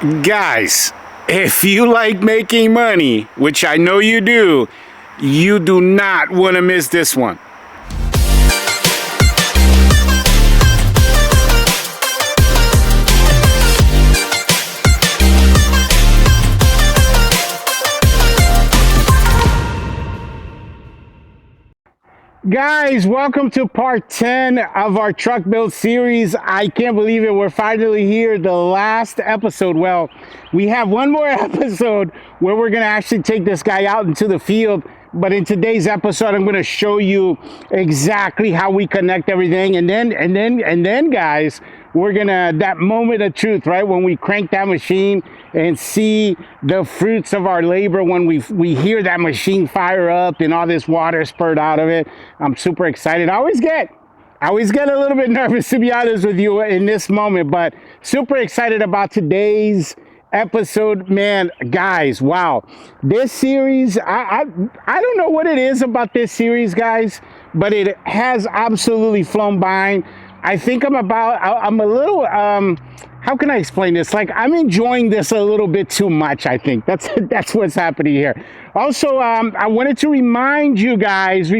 Guys, if you like making money, which I know you do not want to miss this one. Guys, welcome to part 10 of our truck build series. I can't believe it. We're finally here, the last episode. Well, we have one more episode where we're going to actually take this guy out into the field. But in today's episode, I'm going to show you exactly how we connect everything. And then, guys, we're going to, that moment of truth, right? When we crank that machine and see the fruits of our labor, when we hear that machine fire up and all this water spurt out of it. I'm super excited. I always get a little bit nervous, to be honest with you, in this moment, but super excited about today's episode. Man, guys, wow, this series, I don't know what it is about this series, guys, but it has absolutely flown by. I think I'm a little, how can I explain this? Like, I'm enjoying this a little bit too much, I think. That's what's happening here. Also, I wanted to remind you guys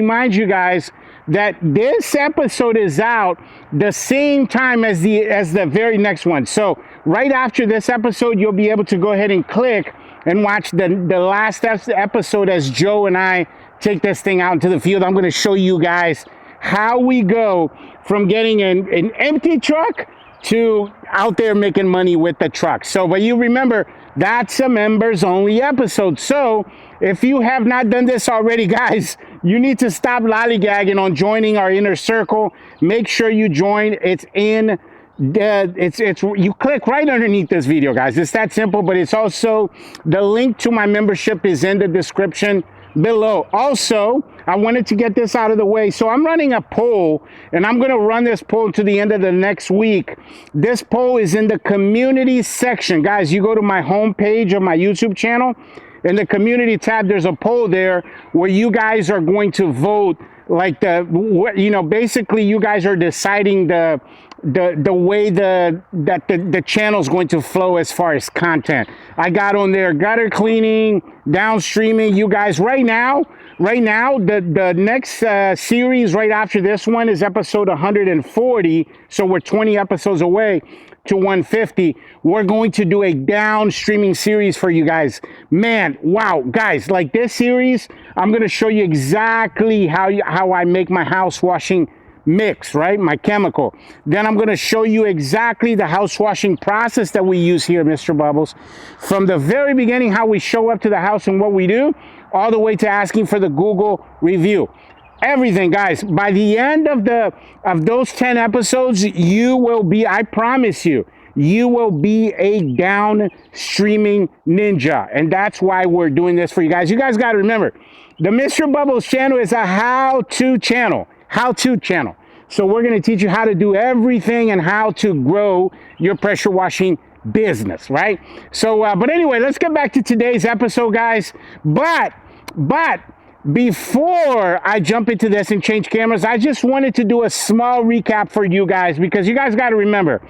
that this episode is out the same time as the very next one. So right after this episode, you'll be able to go ahead and click and watch the last episode as Joe and I take this thing out into the field. I'm going to show you guys how we go from getting an empty truck to out there making money with the truck. So, but you remember, that's a members only episode. So if you have not done this already, guys, you need to stop lollygagging on joining our inner circle. Make sure you join. It's in you click right underneath this video, guys. It's that simple. But it's also, the link to my membership is in the description below. Also, I wanted to get this out of the way. So I'm running a poll, and I'm going to run this poll to the end of the next week. This poll is in the community section. Guys, you go to my homepage of my YouTube channel. In the community tab, there's a poll there where you guys are going to vote, like basically you guys are deciding the way the channel is going to flow as far as content. I got on there gutter cleaning, downstreaming. You guys, right now, the next series right after this one is episode 140. So we're 20 episodes away to 150. We're going to do a downstreaming series for you guys. Man, wow, guys, like this series, I'm going to show you exactly how I make my house washing mix, right? My chemical. Then I'm going to show you exactly the house washing process that we use here, Mr. Bubbles, from the very beginning, how we show up to the house and what we do, all the way to asking for the Google review. Everything, guys. By the end of those 10 episodes, you will be, I promise you will be a downstreaming ninja. And that's why we're doing this for you guys. You guys got to remember, the Mr. Bubbles channel is a how-to channel. So we're going to teach you how to do everything and how to grow your pressure washing business, right? So, but anyway, let's get back to today's episode, guys. But before I jump into this and change cameras, I just wanted to do a small recap for you guys, because you guys got to remember,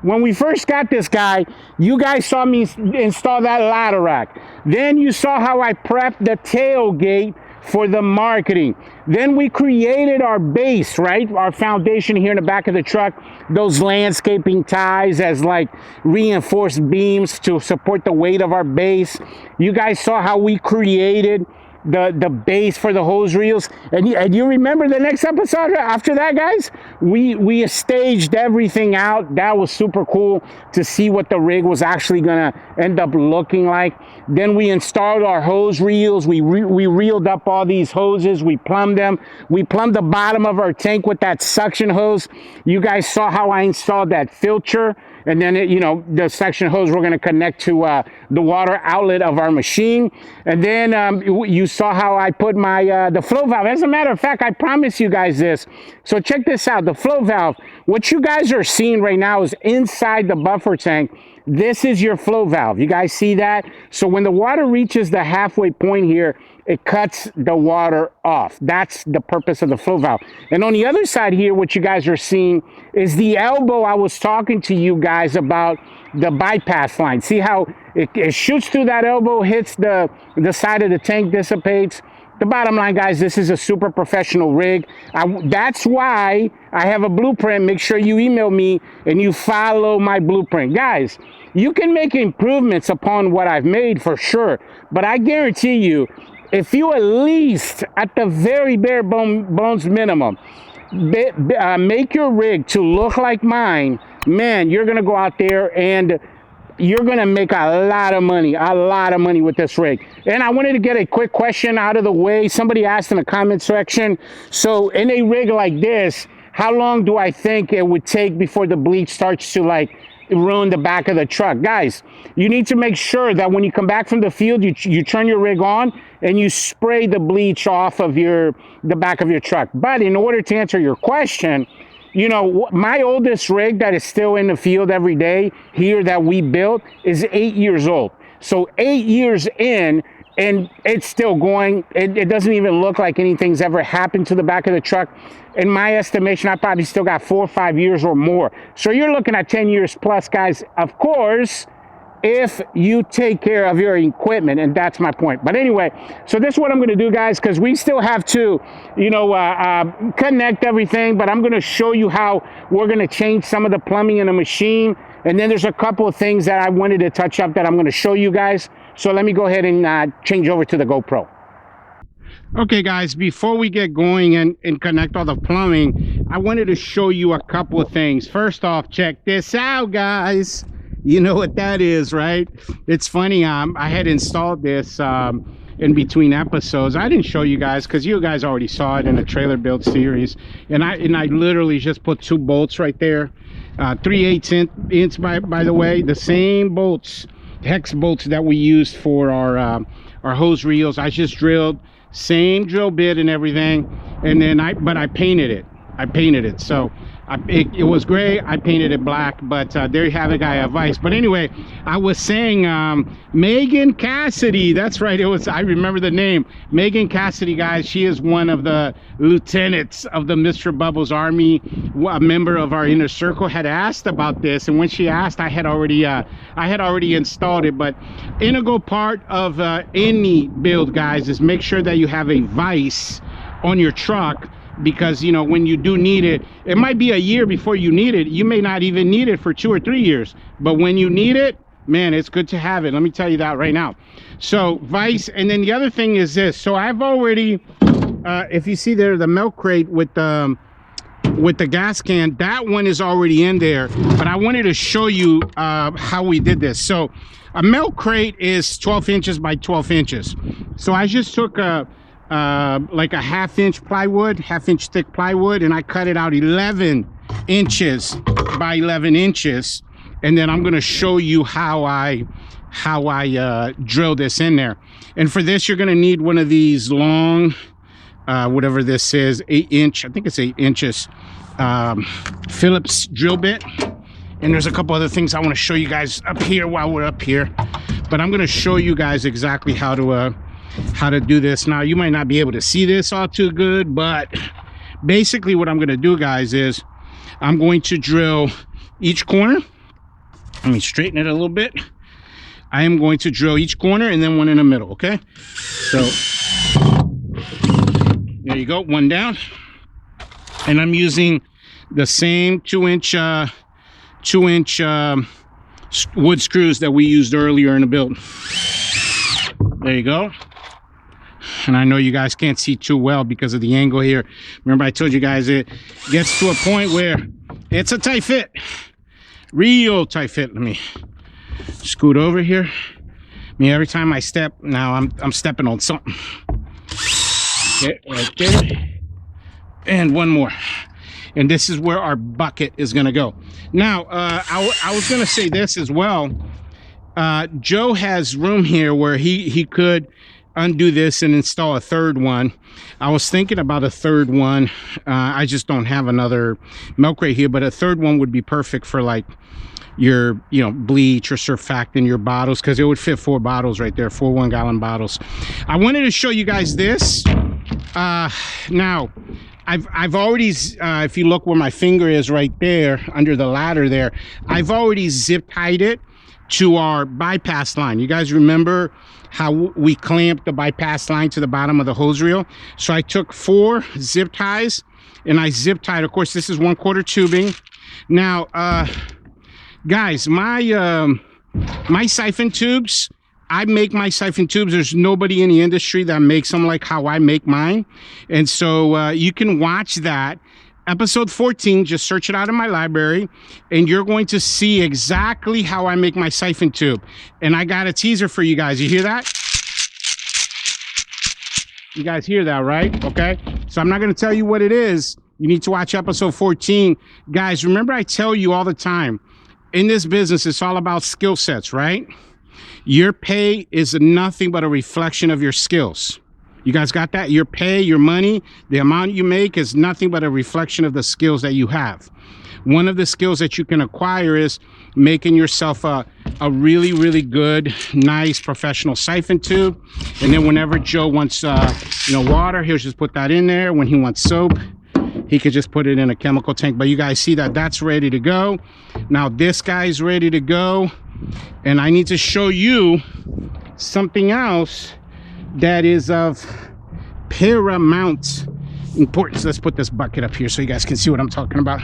when we first got this guy, you guys saw me install that ladder rack. Then you saw how I prepped the tailgate for the marketing. Then we created our base, right? Our foundation here in the back of the truck, those landscaping ties as like reinforced beams to support the weight of our base. You guys saw how we created the base for the hose reels, and you remember the next episode after that, guys, we staged everything out. That was super cool to see what the rig was actually gonna end up looking like. Then we installed our hose reels. We reeled up all these hoses. We plumbed them. We plumbed the bottom of our tank with that suction hose. You guys saw how I installed that filter. And then, the suction hose we're going to connect to the water outlet of our machine. And then you saw how I put my the flow valve. As a matter of fact, I promise you guys this. So check this out. The flow valve, what you guys are seeing right now is inside the buffer tank. This is your flow valve. You guys see that? So when the water reaches the halfway point here, it cuts the water off. That's the purpose of the flow valve. And on the other side here, what you guys are seeing is the elbow I was talking to you guys about, the bypass line. See how it shoots through that elbow, hits the side of the tank, dissipates. The bottom line, guys, this is a super professional rig. That's why I have a blueprint. Make sure you email me and you follow my blueprint. Guys, you can make improvements upon what I've made for sure, but I guarantee you, if you at least, at the very bare bones minimum, make your rig to look like mine, man, you're going to go out there and you're going to make a lot of money with this rig. And I wanted to get a quick question out of the way. Somebody asked in the comment section, so in a rig like this, how long do I think it would take before the bleach starts to like ruin the back of the truck? Guys, you need to make sure that when you come back from the field, you turn your rig on and you spray the bleach off of the back of your truck. But in order to answer your question, you know, my oldest rig that is still in the field every day here that we built is 8 years old. So 8 years in, and it's still going. It doesn't even look like anything's ever happened to the back of the truck. In my estimation, I probably still got 4 or 5 years or more. So you're looking at 10 years plus, guys. Of course, if you take care of your equipment, and that's my point. But anyway, so this is what I'm going to do, guys, because we still have to, you know, connect everything, but I'm going to show you how we're going to change some of the plumbing in the machine. And then there's a couple of things that I wanted to touch up that I'm going to show you guys. So let me go ahead and change over to the GoPro. Okay, guys, before we get going and connect all the plumbing, I wanted to show you a couple of things. First off, check this out, guys. You know what that is, right? It's funny, I had installed this in between episodes. I didn't show you guys because you guys already saw it in the trailer build series. And I literally just put 2 bolts right there. 3/8 inch by the way, the same bolts, hex bolts that we used for our hose reels. I just drilled, same drill bit and everything. And then I painted it. So it was gray. I painted it black, but there you have it, 𝐂𝐈𝐍. But anyway, I was saying 𝐒𝐈𝐋𝐄𝐒, that's right, I remember the name, 𝐒𝐈𝐋𝐄𝐒, guys. She is one of the lieutenants of the Mr. Bubbles Army. A member of our inner circle had asked about this, and when she asked, I had already installed it. But integral part of any build, guys, is make sure that you have a vise on your truck, because you know when you do need it, it might be a year before you need it. You may not even need it for 2 or 3 years, but when you need it, man, it's good to have it. Let me tell you that right now. So vise. And then the other thing is this. So I've already if you see there, the milk crate with the gas can, that one is already in there. But I wanted to show you how we did this. So a milk crate is 12 inches by 12 inches. So I just took like a half-inch thick plywood, and I cut it out 11 inches by 11 inches. And then I'm going to show you how I drill this in there. And for this, you're going to need one of these long whatever this is, 8-inch, I think it's 8 inches Phillips drill bit. And there's a couple other things I want to show you guys up here while we're up here, but I'm going to show you guys exactly how to do this. Now, you might not be able to see this all too good, but basically what I'm going to do, guys, is I'm going to drill each corner. Let me straighten it a little bit. I am going to drill each corner and then one in the middle. Okay, so there you go, one down. And I'm using the same 2-inch wood screws that we used earlier in the build. There you go. And I know you guys can't see too well because of the angle here. Remember, I told you guys it gets to a point where it's a tight fit, real tight fit. Let me scoot over here. I mean, every time I step, now I'm stepping on something. Okay, right there. And one more. And this is where our bucket is going to go. Now, I was going to say this as well. Joe has room here where he could undo this and install a third one. I was thinking about a third one. I just don't have another milk crate here, but a third one would be perfect for like you know, bleach or surfactant, your bottles, because it would fit 4 bottles right there, 4 1-gallon bottles. I wanted to show you guys this. Now, I've already, if you look where my finger is right there under the ladder there, I've already zip tied it to our bypass line. You guys remember how we clamped the bypass line to the bottom of the hose reel? So I took 4 zip ties and I zip tied. Of course, this is 1/4 tubing. Now, guys, my siphon tubes, I make my siphon tubes. There's nobody in the industry that makes them like how I make mine. And so you can watch that. Episode 14, just search it out in my library, and you're going to see exactly how I make my siphon tube. And I got a teaser for you guys. You hear that? You guys hear that, right? Okay. So I'm not going to tell you what it is. You need to watch episode 14. Guys, remember I tell you all the time, in this business, it's all about skill sets, right? Your pay is nothing but a reflection of your skills. You guys got that? Your pay, your money, the amount you make is nothing but a reflection of the skills that you have. One of the skills that you can acquire is making yourself a really, really good, nice, professional siphon tube. And then whenever Joe wants, you know, water, he'll just put that in there. When he wants soap, he could just put it in a chemical tank. But you guys see that that's ready to go. Now this guy's ready to go. And I need to show you something else that is of paramount importance. Let's put this bucket up here so you guys can see what I'm talking about.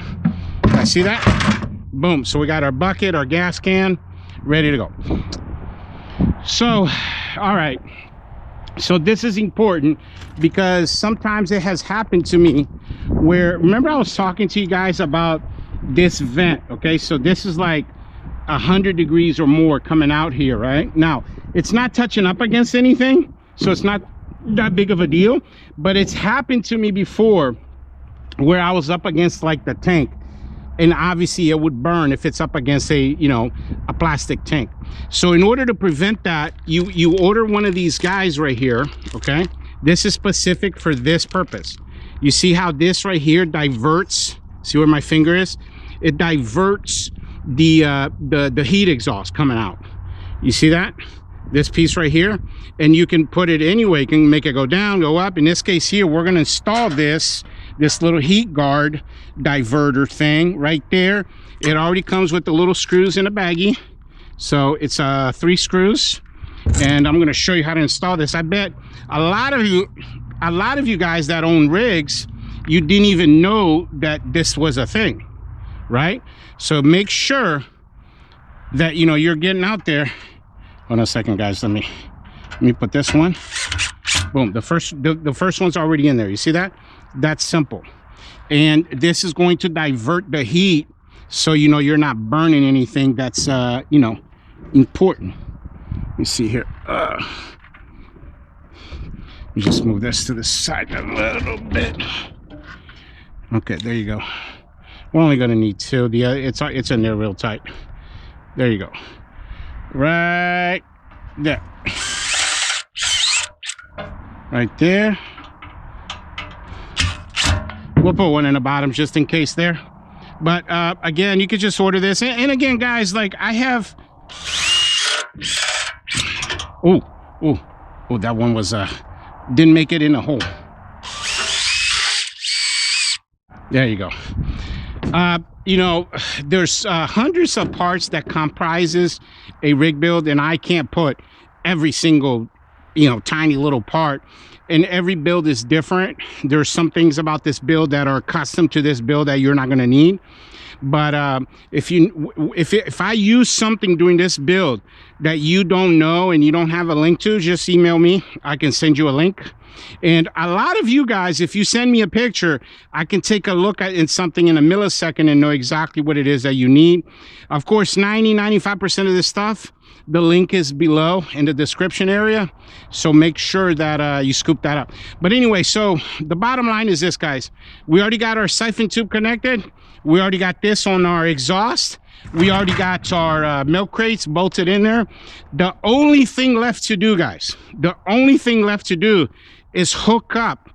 I see that? Boom. So we got our bucket, our gas can, ready to go. So, all right. So this is important because sometimes it has happened to me where, remember I was talking to you guys about this vent, okay? So this is like 100 degrees or more coming out here, right? Now, it's not touching up against anything, so it's not that big of a deal, but it's happened to me before where I was up against like the tank, and obviously it would burn if it's up against a, you know, a plastic tank. So in order to prevent that, you order one of these guys right here, okay? This is specific for this purpose. You see how this right here diverts, see where my finger is? It diverts the heat exhaust coming out. You see that? This piece right here, and you can put it anyway. You can make it go down, go up. In this case here, we're going to install this little heat guard diverter thing right there. It already comes with the little screws in a baggie, so it's 3 screws, and I'm going to show you how to install this. I bet a lot of you guys that own rigs, you didn't even know that this was a thing, right? So make sure that, you know, you're getting out there. Hold on a second, guys. Let me put this one. Boom. The first one's already in there. You see that? That's simple. And this is going to divert the heat, so you know you're not burning anything that's you know, important. Let me see here. Let me just move this to the side a little bit. Okay, there you go. We're only gonna need 2. It's in there real tight. There you go. Right there. Right there. We'll put one in the bottom just in case there. But again, you could just order this. And again, guys, like I have. Oh, that one was didn't make it in the hole. There you go. You know, there's hundreds of parts that comprises a rig build, and I can't put every single, you know, tiny little part, and every build is different. There's some things about this build that are custom to this build that you're not going to need. But if I use something during this build that you don't know and you don't have a link to, just email me. I can send you a link. And a lot of you guys, if you send me a picture, I can take a look at something in a millisecond and know exactly what it is that you need. Of course, 95% of this stuff, the link is below in the description area, so make sure that you scoop that up. But anyway, so the bottom line is this, guys. We already got our siphon tube connected. We already got this on our exhaust. We already got our milk crates bolted in there. The only thing left to do, guys, the only thing left to do is hook up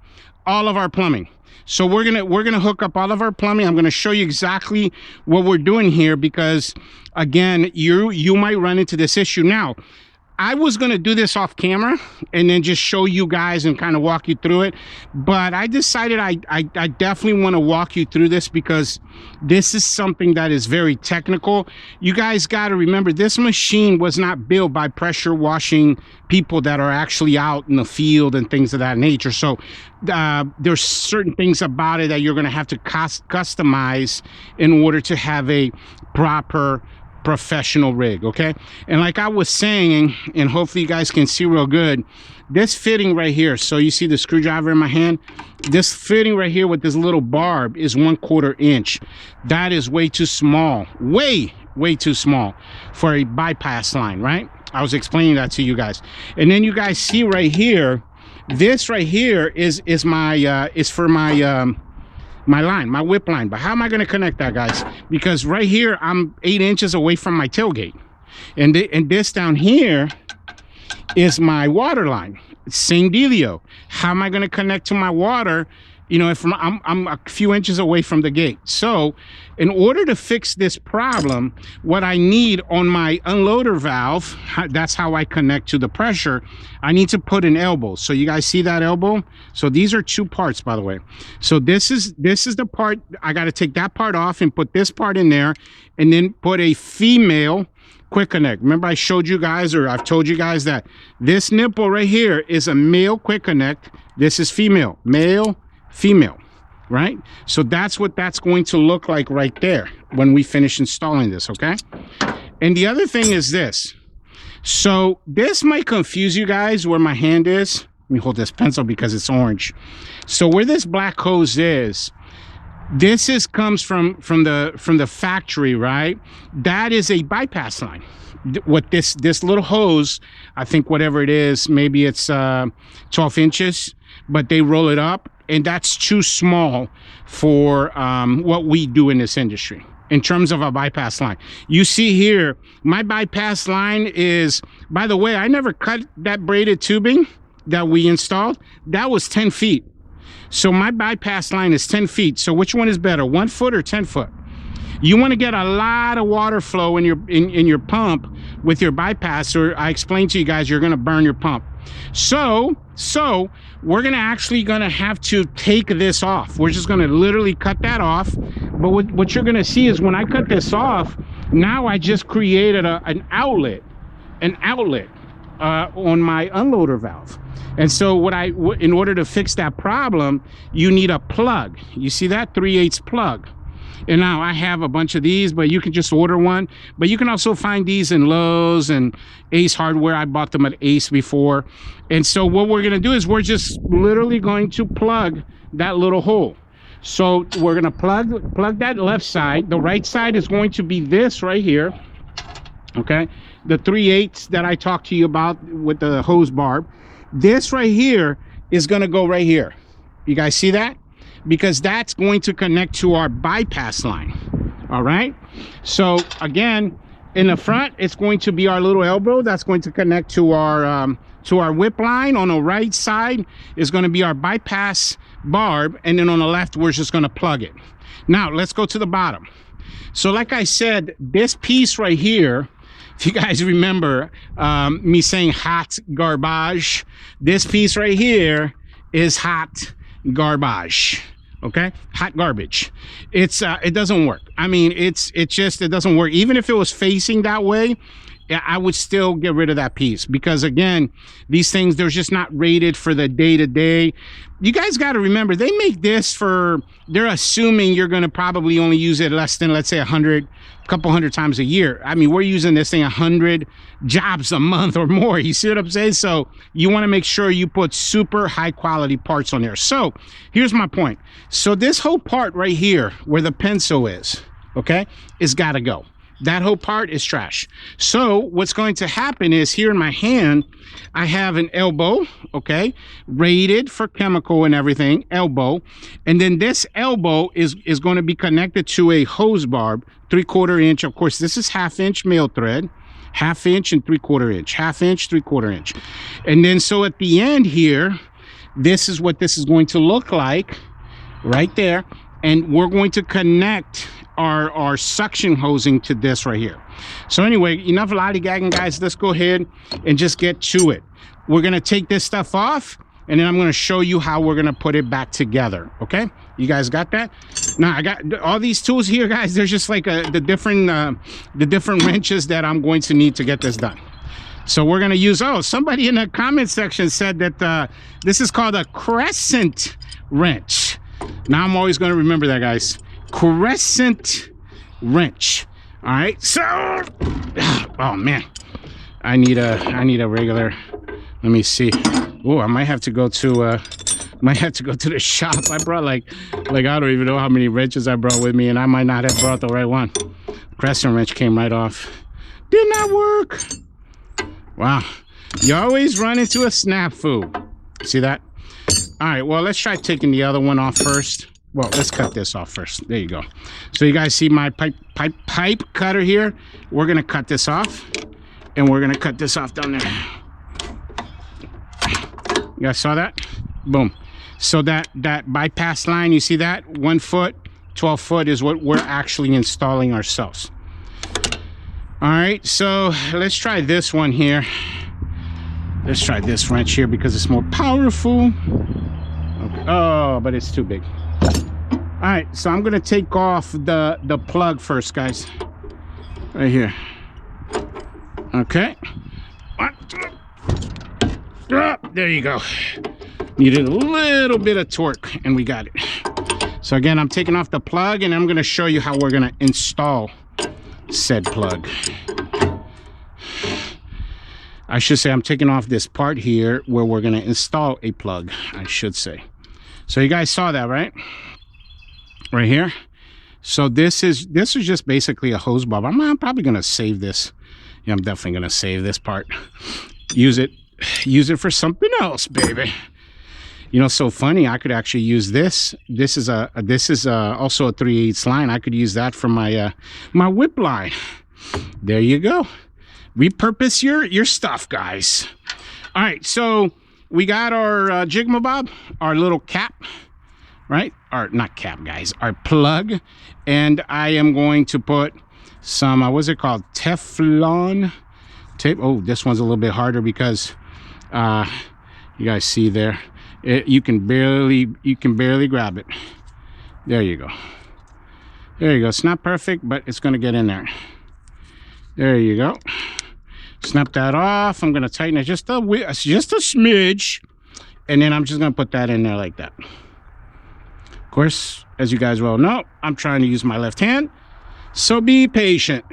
all of our plumbing. So we're gonna hook up all of our plumbing. I'm gonna show you exactly what we're doing here, because again, you might run into this issue. Now, I was going to do this off camera and then just show you guys and kind of walk you through it, but I decided I definitely want to walk you through this because this is something that is very technical. You guys got to remember, this machine was not built by pressure washing people that are actually out in the field and things of that nature. So there's certain things about it that you're going to have to customize in order to have a proper professional rig. Okay, and like I was saying, and hopefully you guys can see real good, this fitting right here, so you see the screwdriver in my hand, this fitting right here with this little barb is 1/4 inch. That is way too small, way too small for a bypass line, right? I was explaining that to you guys. And then you guys see right here, this right here is my is for my my line, my whip line. But how am I going to connect that, guys? Because right here I'm 8 inches away from my tailgate, and this down here is my water line. Same dealio. How am I going to connect to my water, you know, if I'm a few inches away from the gate? So in order to fix this problem, what I need on my unloader valve, that's how I connect to the pressure, I need to put an elbow. So you guys see that elbow? So these are 2 parts, by the way. So this is the part, I got to take that part off and put this part in there, and then put a female quick connect. Remember I showed you guys, or I've told you guys, that this nipple right here is a male quick connect. This is female, male, female, right? So that's what that's going to look like right there when we finish installing this. Okay, and the other thing is this. So this might confuse you guys where my hand is. Let me hold this pencil because it's orange. So where this black hose is, this comes from the factory, right? That is a bypass line. What this little hose, I think whatever it is, maybe it's 12 inches, but they roll it up, and that's too small for what we do in this industry in terms of a bypass line. You see here, my bypass line is, by the way, I never cut that braided tubing that we installed. That was 10 feet. So my bypass line is 10 feet. So which one is better, 1 foot or 10 foot? You want to get a lot of water flow in your pump with your bypass, or I explained to you guys, you're going to burn your pump. So we're going to have to take this off. We're just going to literally cut that off. But what you're going to see is when I cut this off, now I just created an outlet on my unloader valve. And so in order to fix that problem, you need a plug. You see that 3/8 plug. And now I have a bunch of these, but you can just order one. But you can also find these in Lowe's and Ace Hardware. I bought them at Ace before. And so what we're gonna do is we're just literally going to plug that little hole. So we're gonna plug that left side. The right side is going to be this right here. Okay, the 3/8 that I talked to you about with the hose barb. This right here is gonna go right here. You guys see that? Because that's going to connect to our bypass line. All right, so again, in the front it's going to be our little elbow that's going to connect to our whip line. On the right side is going to be our bypass barb, and then on the left we're just going to plug it. Now let's go to the bottom. So like I said, this piece right here, if you guys remember me saying hot garbage, this piece right here is hot garbage. Okay, hot garbage. It doesn't work. I mean, it doesn't work. Even if it was facing that way, I would still get rid of that piece, because again, these things, they're just not rated for the day-to-day. You guys got to remember, they make this they're assuming you're going to probably only use it less than, let's say, a couple hundred times a year. I mean, we're using this thing 100 jobs a month or more. You see what I'm saying? So you want to make sure you put super high quality parts on there. So here's my point. So this whole part right here where the pencil is, okay, is got to go. That whole part is trash. So what's going to happen is, here in my hand, I have an elbow, okay, rated for chemical and everything, elbow. And then this elbow is going to be connected to a hose barb, 3/4 inch. Of course, this is 1/2 inch male thread, 1/2 inch and 3/4 inch, 1/2 inch, 3/4 inch. And then so at the end here, this is what this is going to look like right there, and we're going to connect our suction hosing to this right here. So anyway, enough lollygagging, guys. Let's go ahead and just get to it. We're gonna take this stuff off, and then I'm gonna show you how we're gonna put it back together. Okay, you guys got that? Now I got all these tools here, guys. There's just like the different wrenches that I'm going to need to get this done. So we're gonna use, oh, somebody in the comment section said that this is called a crescent wrench. Now I'm always gonna remember that, guys. Crescent wrench. All right, so oh man, I need a regular. Let me see. Oh, I might have to go to the shop. I brought like I don't even know how many wrenches I brought with me, and I might not have brought the right one. Crescent wrench came right off. Did not work. Wow, you always run into a snafu. See that? All right, well, let's try taking the other one off first. Well, let's cut this off first. There you go. So you guys see my pipe cutter here? We're gonna cut this off, and we're gonna cut this off down there. You guys saw that? Boom. So that bypass line, you see that? 1 foot, 12 foot is what we're actually installing ourselves. All right, so let's try this one here. Let's try this wrench here because it's more powerful. Okay. Oh, but it's too big. All right, so I'm gonna take off the plug first, guys. Right here. Okay. 1, 2. There you go. Needed a little bit of torque, and we got it. So again, I'm taking off the plug, and I'm gonna show you how we're gonna install said plug. I should say I'm taking off this part here where we're gonna install a plug, I should say. So you guys saw that, right? Right here. So this is just basically a hose bob. I'm probably gonna save this. Yeah, I'm definitely gonna save this part. Use it for something else, baby. You know, so funny, I could actually use this. This is also a 3/8 line. I could use that for my my whip line. There you go. Repurpose your stuff, guys. All right, so we got our Jigma Bob, our little cap, right? Or not cap, guys, our plug. And I am going to put some, what's it called? Teflon tape. Oh, this one's a little bit harder because you guys see there, you can barely grab it. There you go. There you go. It's not perfect, but it's gonna get in there. There you go. Snap that off. I'm gonna tighten it just a smidge, and then I'm just gonna put that in there like that. Of course, as you guys well know, I'm trying to use my left hand, so be patient.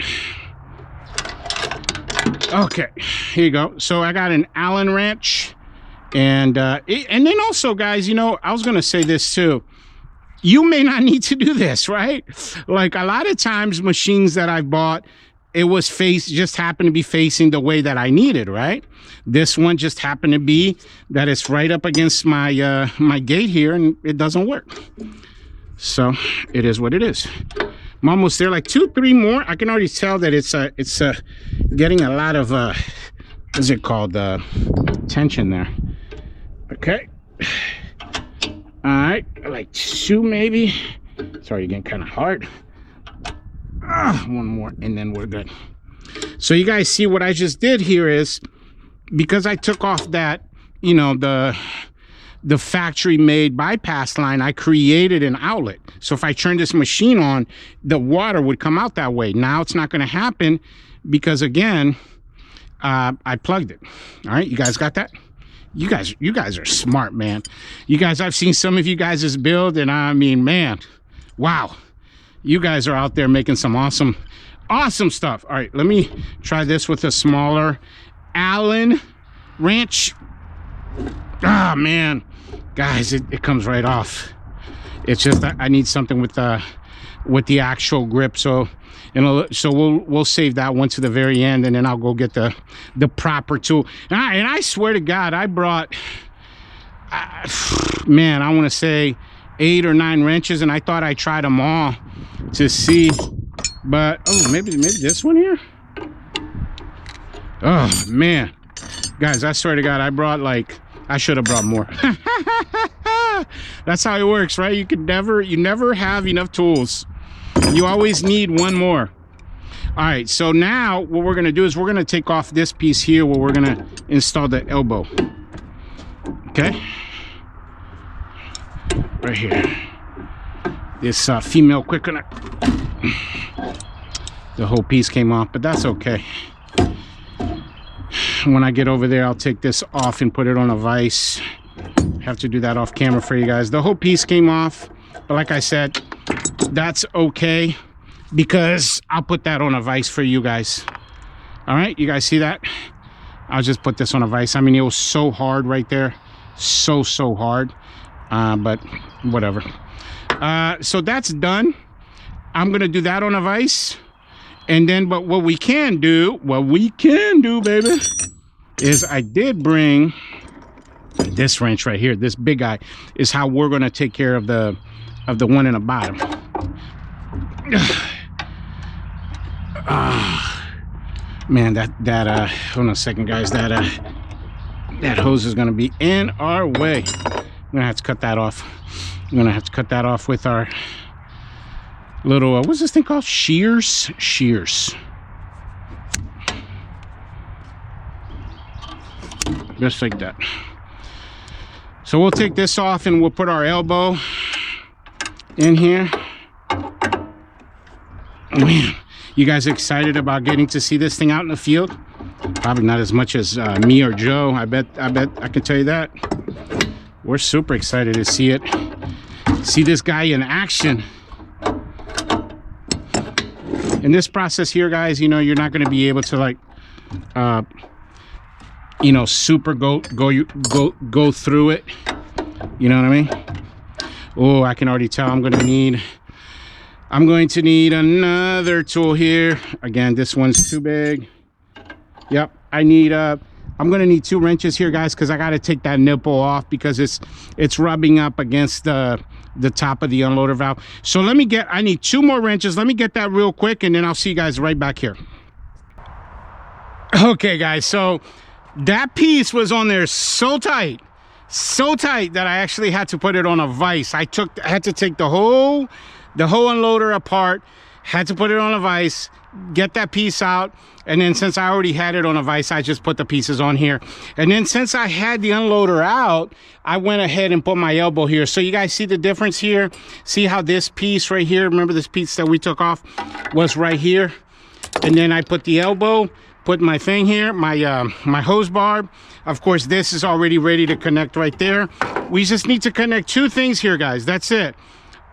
Okay, here you go. So I got an Allen wrench, and then also, guys, you know, I was gonna say this too. You may not need to do this, right? Like a lot of times, machines that I've bought, it was just happened to be facing the way that I needed, right? This one just happened to be that it's right up against my my gate here, and it doesn't work. So it is what it is. I'm almost there, like 2, 3 more. I can already tell that it's getting a lot of what's it called, tension there. Okay. All right, like 2 maybe. It's already getting kind of hard. 1 more, and then we're good. So you guys see what I just did here is, because I took off that, you know, the factory made bypass line, I created an outlet. So if I turn this machine on, the water would come out that way. Now it's not going to happen because, again, I plugged it. All right, you guys got that? You guys are smart, man. You guys, I've seen some of you guys' build, and I mean, man, wow. You guys are out there making some awesome stuff. All right, let me try this with a smaller Allen wrench. Ah, man, guys, it comes right off. It's just I need something with the actual grip. So, we'll save that one to the very end, and then I'll go get the proper tool. And I swear to God, I brought, man, I want to say 8 or 9 wrenches, and I thought I tried them all to see, but oh, maybe this one here. Oh man, guys, I swear to God, I brought, like, I should have brought more. That's how it works, right? You never have enough tools. You always need one more. All right, so now what we're gonna do is we're gonna take off this piece here where we're gonna install the elbow. Okay, right here. This female quick connect. The whole piece came off, but that's okay. When I get over there, I'll take this off and put it on a vise. Have to do that off camera for you guys. The whole piece came off, but like I said, that's okay because I'll put that on a vise for you guys. All right, you guys see that? I'll just put this on a vise. I mean, it was so hard right there, so hard, but whatever. So that's done. I'm gonna do that on a vise, and then but what we can do, baby, is I did bring this wrench right here. This big guy is how we're gonna take care of the one in the bottom. Man, that hold on a second, guys. That hose is gonna be in our way. I'm gonna have to cut that off. I'm gonna have to cut that off with our little what's this thing called? Shears. Just like that. So we'll take this off and we'll put our elbow in here. Man, you guys excited about getting to see this thing out in the field? Probably not as much as me or Joe. I bet I can tell you that. We're super excited to see it. See this guy in action. In this process here, guys, you know, you're not going to be able to like you know, super go through it. You know what I mean? Oh, I can already tell I'm going to need another tool here. Again, this one's too big. Yep, I need I'm going to need 2 wrenches here, guys, because I got to take that nipple off because it's rubbing up against the top of the unloader valve. So I need 2 more wrenches. Let me get that real quick, and then I'll see you guys right back here. Okay, guys, so that piece was on there so tight that I actually had to put it on a vise. I had to take the whole unloader apart, had to put it on a vise, get that piece out, and then since I already had it on a vise, I just put the pieces on here. And then since I had the unloader out, I went ahead and put my elbow here. So you guys see the difference here? See how this piece right here, remember this piece that we took off was right here? And then I put the elbow, put my thing here, my hose barb. Of course, this is already ready to connect right there. We just need to connect 2 things here, guys. That's it.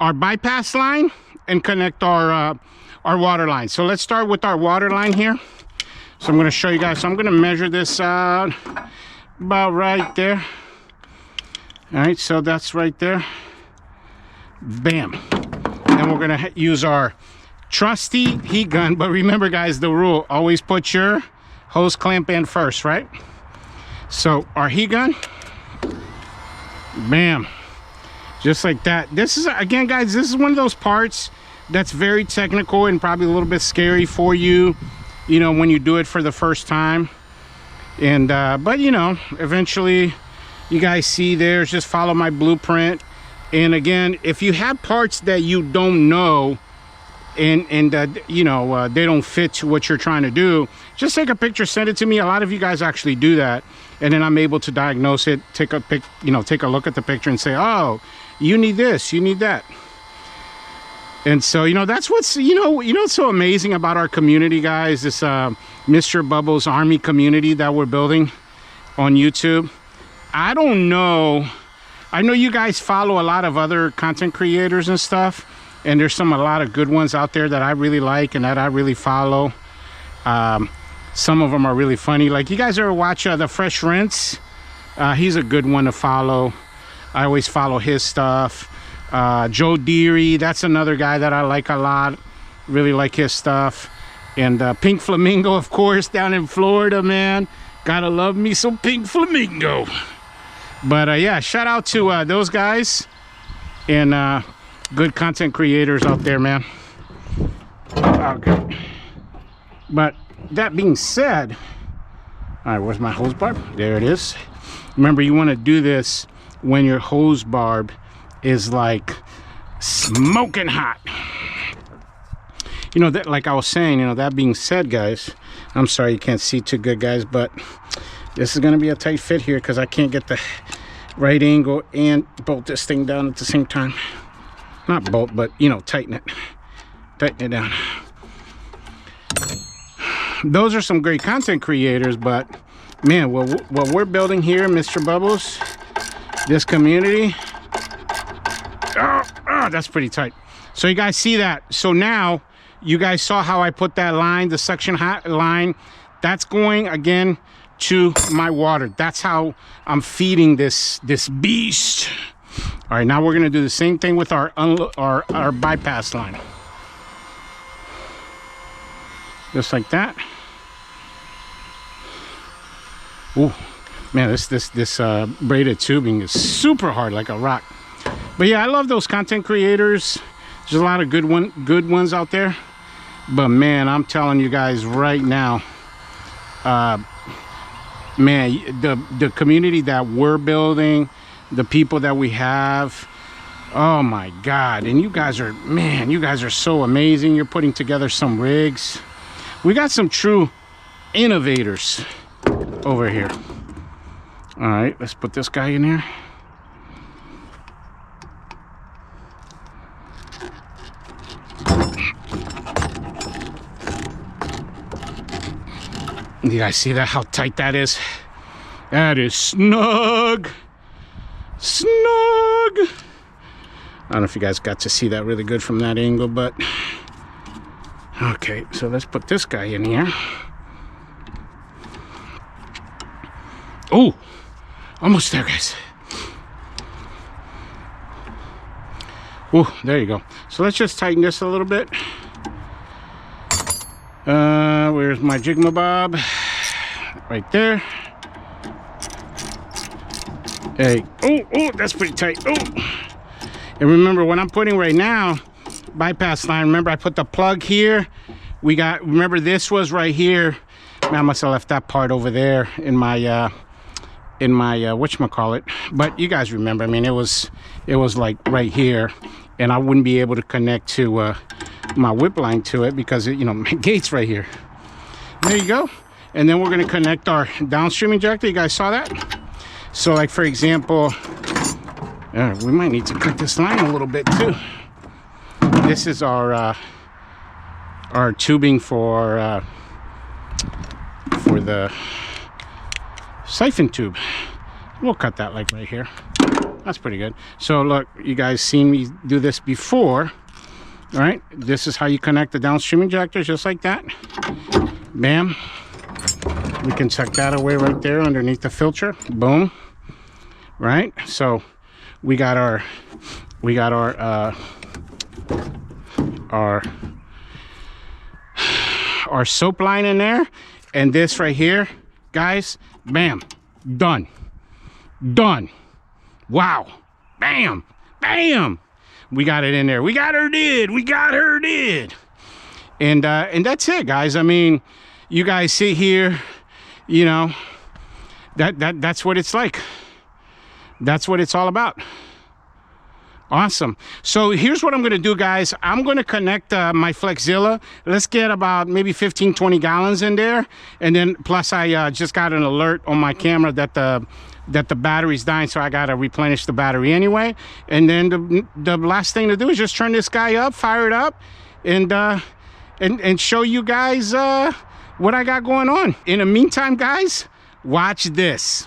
Our bypass line and connect our water line. So let's start with our water line here. So I'm going to show you guys. So I'm going to measure this out about right there. All right, so that's right there. Bam. Then we're going to use our trusty heat gun. But remember, guys, the rule, always put your hose clamp in first, right? So our heat gun, bam, just like that. This is, again, guys, this is one of those parts that's very technical and probably a little bit scary for you, you know, when you do it for the first time. And but you know, eventually you guys see there's just follow my blueprint. And again, if you have parts that you don't know and you know, they don't fit to what you're trying to do, just take a picture, send it to me. A lot of you guys actually do that, and then I'm able to diagnose it, take a look at the picture and say, oh, you need this, you need that. And so, you know, that's what's, you know what's so amazing about our community, guys, this Mr. Bubbles Army community that we're building on YouTube. I don't know, I know you guys follow a lot of other content creators and stuff, and there's a lot of good ones out there that I really like and that I really follow. Some of them are really funny. Like, you guys ever watch the Fresh Rinse? He's a good one to follow. I always follow his stuff. Joe Deary, that's another guy that I like a lot. Really like his stuff. And Pink Flamingo, of course, down in Florida, man. Gotta love me some Pink Flamingo. But yeah, shout out to those guys and good content creators out there, man. Okay. But that being said, all right, where's my hose barb? There it is. Remember, you want to do this when your hose barb is like smoking hot. You know, that, like I was saying, you know, that being said, guys, I'm sorry you can't see too good, guys, but this is going to be a tight fit here because I can't get the right angle and bolt this thing down at the same time. Not bolt, but, you know, tighten it down. Those are some great content creators, but man, what we're building here, Mr. Bubbles, this community, oh, that's pretty tight. So you guys see that? So now you guys saw how I put that line, the suction hot line, that's going again to my water. That's how I'm feeding this beast. All right, now we're gonna do the same thing with our bypass line. Just like that. Ooh, man, this braided tubing is super hard, like a rock. But yeah, I love those content creators. There's a lot of good ones out there. But man, I'm telling you guys right now, man, the community that we're building, the people that we have, oh my God. And you guys are, man, you guys are so amazing. You're putting together some rigs. We got some true innovators over here. All right, let's put this guy in here. You guys see that, how tight that is? That is snug. I don't know if you guys got to see that really good from that angle, but okay, so let's put this guy in here. Oh, almost there, guys. Oh, there you go. So let's just tighten this a little bit. Where's my Jigma Bob? Right there. Hey, oh, that's pretty tight. Oh, and remember what I'm putting right now, bypass line. Remember I put the plug here. We got, remember this was right here. Man, I must have left that part over there in my whatchamacallit. But you guys remember, I mean, it was like right here, and I wouldn't be able to connect to my whip line to it because it, you know, my gate's right here. There you go. And then we're going to connect our downstream injector. You guys saw that? So like, for example, we might need to cut this line a little bit too. This is our tubing for the siphon tube. We'll cut that like right here. That's pretty good. So look, you guys seen me do this before. All right, this is how you connect the downstream injectors, just like that. Bam. We can check that away right there underneath the filter. Boom. Right. So we got our soap line in there, and this right here, guys. Bam. Done. Wow. Bam. We got it in there. We got her did. And that's it, guys. I mean, you guys sit here, you know, that's what it's like. That's what it's all about. Awesome. So here's what I'm going to do, guys. I'm going to connect my FlexZilla. Let's get about maybe 15-20 gallons in there. And then plus I just got an alert on my camera that the battery's dying, so I got to replenish the battery anyway. And then the last thing to do is just turn this guy up, fire it up, and show you guys what I got going on. In the meantime, guys, watch this.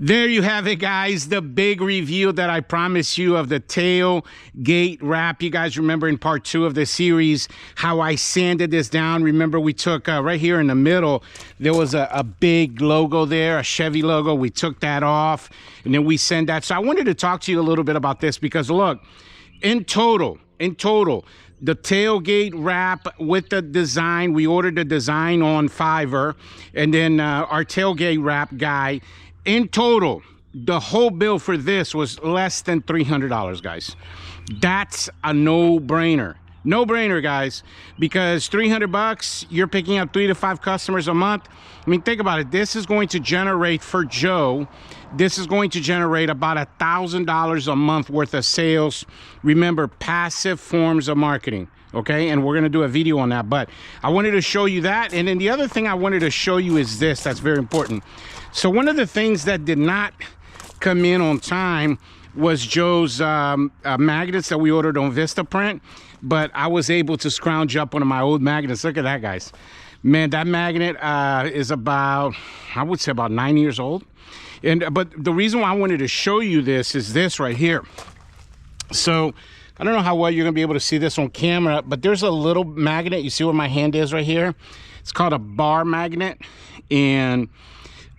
There you have it, guys. The big review that I promised you of the tailgate wrap. You guys remember in part 2 of the series how I sanded this down. Remember we took right here in the middle, there was a big logo there, a Chevy logo. We took that off and then we sand that. So I wanted to talk to you a little bit about this because look, in total, the tailgate wrap with the design, we ordered the design on Fiverr, and then our tailgate wrap guy, in total, the whole bill for this was less than $300, guys. That's a no-brainer. No-brainer, guys, because 300 bucks, you're picking up 3 to 5 customers a month. I mean, think about it. This is going to generate for Joe, this is going to generate about $1,000 a month worth of sales. Remember, passive forms of marketing, okay? And we're going to do a video on that, but I wanted to show you that. And then the other thing I wanted to show you is this. That's very important. So one of the things that did not come in on time was Joe's magnets that we ordered on Vistaprint, but I was able to scrounge up one of my old magnets. Look at that, guys. Man, that magnet is about, I would say about 9 years old. But the reason why I wanted to show you this is this right here. So I don't know how well you're gonna be able to see this on camera, but there's a little magnet. You see where my hand is right here? It's called a bar magnet, and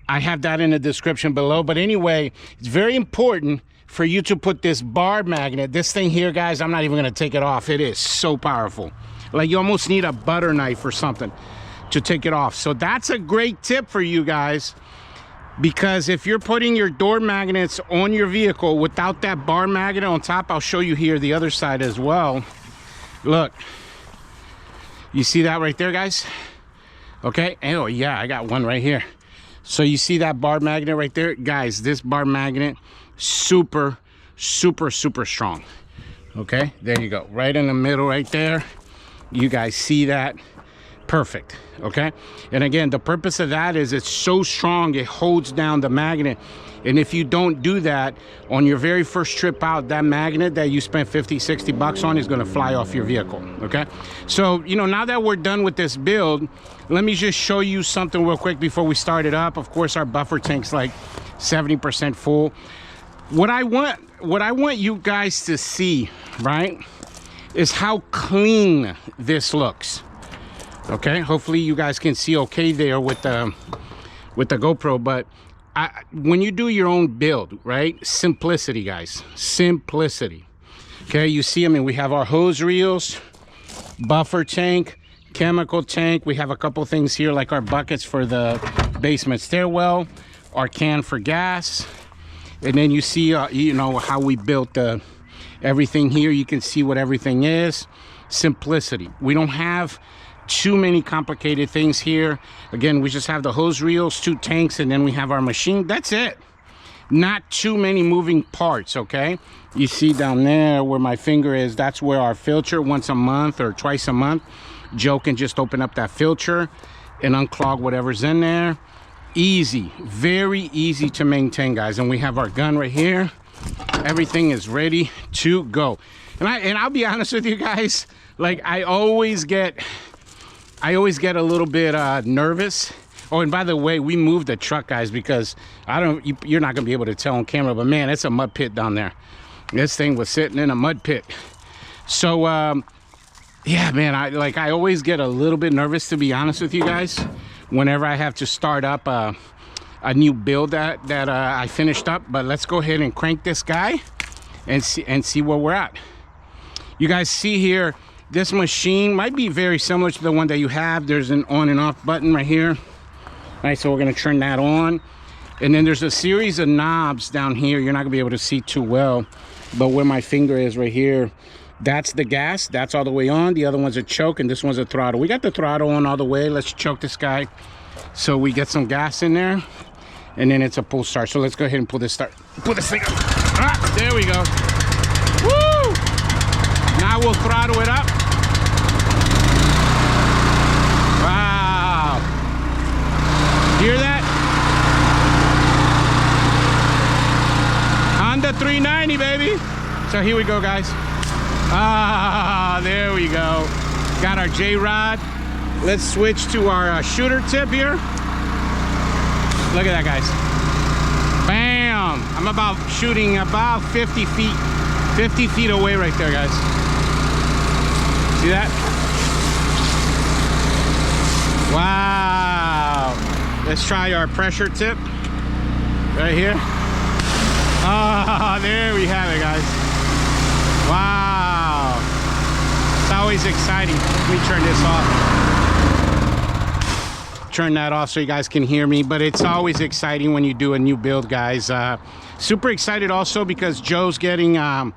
I have that in the description below. But anyway, it's very important for you to put this bar magnet, this thing here, guys, I'm not even gonna take it off. It is so powerful. Like you almost need a butter knife or something to take it off. So that's a great tip for you guys, because if you're putting your door magnets on your vehicle without that bar magnet on top, I'll show you here the other side as well. Look, you see that right there, guys? Okay, oh yeah, I got one right here. So you see that bar magnet right there? Guys, this bar magnet, super strong. Okay, there you go. Right in the middle right there. You guys see that? Perfect, okay? And again, the purpose of that is it's so strong, it holds down the magnet. And if you don't do that, on your very first trip out, that magnet that you spent 50, 60 bucks on is gonna fly off your vehicle, okay? So, you know, now that we're done with this build, let me just show you something real quick before we start it up. Of course, our buffer tank's like 70% full. What I want you guys to see, right, is how clean this looks. Okay, hopefully you guys can see okay there with the GoPro, but when you do your own build, right, simplicity, guys, simplicity. Okay, you see, I mean, we have our hose reels, buffer tank, chemical tank. We have a couple things here like our buckets for the basement stairwell, our can for gas, and then you see you know how we built everything here. You can see what everything is. Simplicity. We don't have too many complicated things here. Again, we just have the hose reels, 2 tanks, and then we have our machine. That's it. Not too many moving parts, okay? You see down there where my finger is, that's where our filter, once a month or twice a month, Joe can just open up that filter and unclog whatever's in there. Easy, very easy to maintain, guys. And we have our gun right here. Everything is ready to go. And I'll be honest with you guys, like I always get a little bit nervous. Oh, and by the way, we moved the truck, guys, because you're not gonna be able to tell on camera, but man, it's a mud pit down there. This thing was sitting in a mud pit. So yeah, man, I always get a little bit nervous, to be honest with you guys, whenever I have to start up a new build that I finished up. But let's go ahead and crank this guy and see where we're at. You guys see here, this machine might be very similar to the one that you have. There's an on and off button right here. All right, so we're gonna turn that on. And then there's a series of knobs down here. You're not gonna be able to see too well, but where my finger is right here, that's the gas. That's all the way on. The other one's a choke, and this one's a throttle. We got the throttle on all the way. Let's choke this guy so we get some gas in there, and then it's a pull start. So let's go ahead and pull this thing up. Ah, there we go. Woo! Now we'll throttle it up. Wow. Hear that? Honda 390, baby. So here we go, guys. Ah, there we go. Got our J-rod. Let's switch to our shooter tip here. Look at that, guys. Bam. I'm about shooting about 50 feet away right there, guys. See that? Wow. Let's try our pressure tip right here. Oh, there we have it, guys. Wow. It's always exciting. Let me turn this off. Turn that off so you guys can hear me. But it's always exciting when you do a new build, guys. Super excited also because Joe's getting an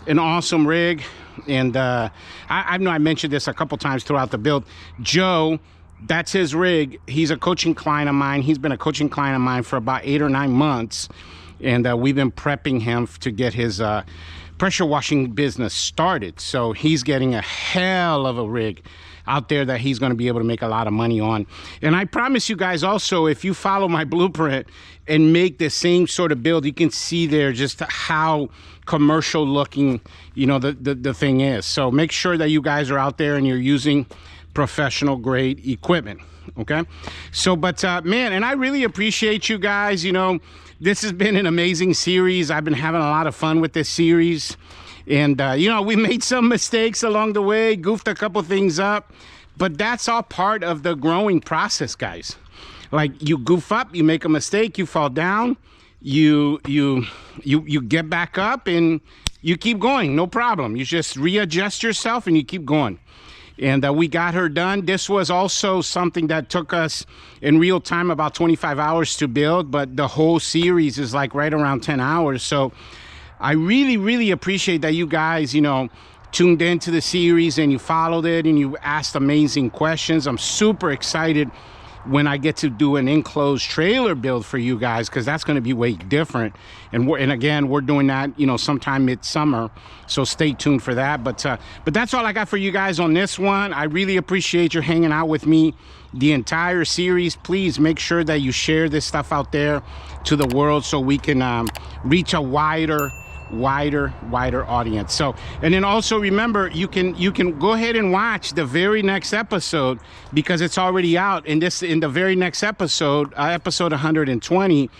awesome rig. And I know I mentioned this a couple times throughout the build. Joe, that's his rig. He's a coaching client of mine. He's been a coaching client of mine for about 8 or 9 months. And we've been prepping him to get his pressure washing business started. So he's getting a hell of a rig out there that he's going to be able to make a lot of money on. And I promise you guys also, if you follow my blueprint and make the same sort of build, you can see there just how commercial looking, you know, the thing is. So make sure that you guys are out there and you're using professional grade equipment. Okay. So, but man, and I really appreciate you guys. You know, this has been an amazing series. I've been having a lot of fun with this series. And, you know, we made some mistakes along the way, goofed a couple things up, but that's all part of the growing process, guys. Like, you goof up, you make a mistake, you fall down, you get back up and you keep going, no problem. You just readjust yourself and you keep going. And we got her done. This was also something that took us in real time about 25 hours to build, but the whole series is like right around 10 hours. So I really, really appreciate that you guys, you know, tuned into the series and you followed it and you asked amazing questions. I'm super excited when I get to do an enclosed trailer build for you guys, because that's going to be way different. And again, we're doing that, you know, sometime midsummer. So stay tuned for that. But that's all I got for you guys on this one. I really appreciate you hanging out with me the entire series. Please make sure that you share this stuff out there to the world so we can reach a wider audience. So, and then also remember, you can go ahead and watch the very next episode because it's already out. In the very next episode, episode 120,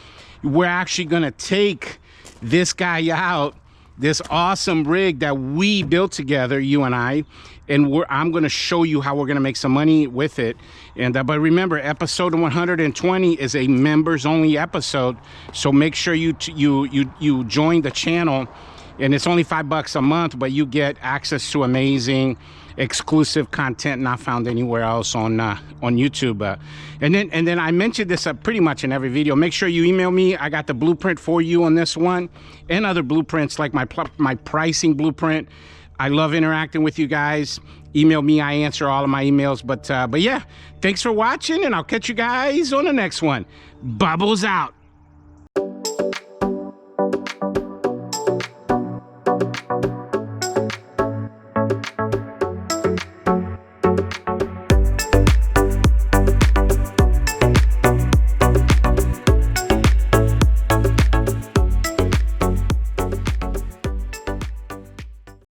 we're actually gonna take this guy out, this awesome rig that we built together, you and I, and I'm going to show you how we're going to make some money with it. And but remember, episode 120 is a members only episode, so make sure you join the channel. And it's only $5 a month, but you get access to amazing exclusive content not found anywhere else on YouTube. And then I mentioned this pretty much in every video. Make sure you email me. I got the blueprint for you on this one and other blueprints like my pricing blueprint. I love interacting with you guys. Email me. I answer all of my emails. But yeah, thanks for watching, and I'll catch you guys on the next one. Bubbles out.